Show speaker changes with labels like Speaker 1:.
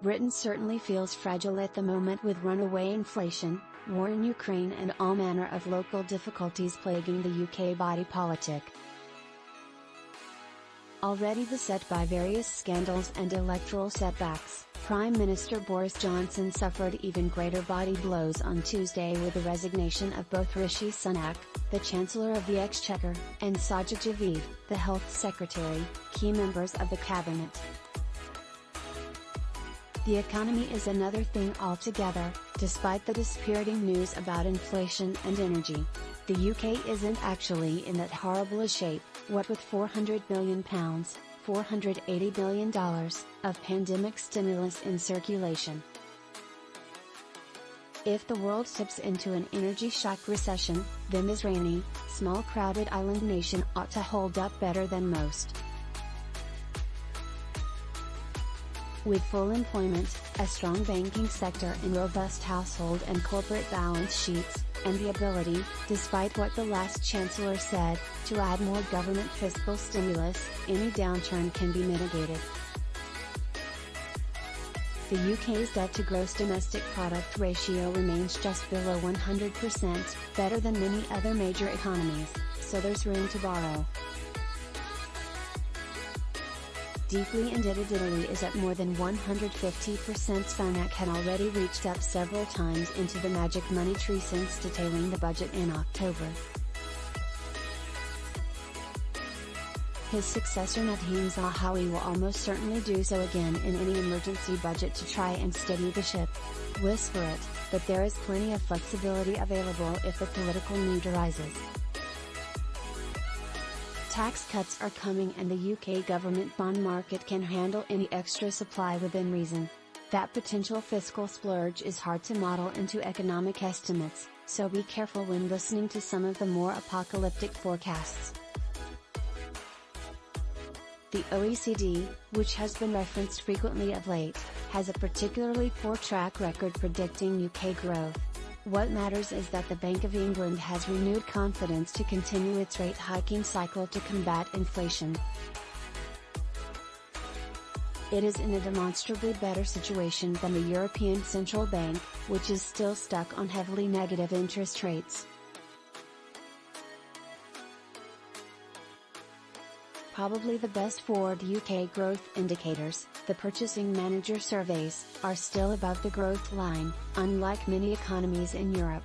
Speaker 1: Britain certainly feels fragile at the moment with runaway inflation, war in Ukraine and all manner of local difficulties plaguing the UK body politic. Already beset by various scandals and electoral setbacks, Prime Minister Boris Johnson suffered even greater body blows on Tuesday with the resignation of both Rishi Sunak, the Chancellor of the Exchequer, and Sajid Javid, the Health Secretary, key members of the cabinet. The economy is another thing altogether, despite the dispiriting news about inflation and energy. The UK isn't actually in that horrible a shape, what with £400 billion, $480 billion, of pandemic stimulus in circulation. If the world tips into an energy shock recession, then this rainy, small crowded island nation ought to hold up better than most. With full employment, a strong banking sector and robust household and corporate balance sheets, and the ability, despite what the last Chancellor said, to add more government fiscal stimulus, any downturn can be mitigated. The UK's debt to gross domestic product ratio remains just below 100%, better than many other major economies, so there's room to borrow. Deeply indebted Italy is at more than 150%. Sunak had already reached up several times into the magic money tree since detailing the budget in October. His successor Nadhim Zahawi will almost certainly do so again in any emergency budget to try and steady the ship. Whisper it, but there is plenty of flexibility available if the political need arises. Tax cuts are coming and the UK government bond market can handle any extra supply within reason. That potential fiscal splurge is hard to model into economic estimates, so be careful when listening to some of the more apocalyptic forecasts. The OECD, which has been referenced frequently of late, has a particularly poor track record predicting UK growth. What matters is that the Bank of England has renewed confidence to continue its rate hiking cycle to combat inflation. It is in a demonstrably better situation than the European Central Bank, which is still stuck on heavily negative interest rates. Probably the best forward UK growth indicators, the Purchasing Manager surveys, are still above the growth line, unlike many economies in Europe.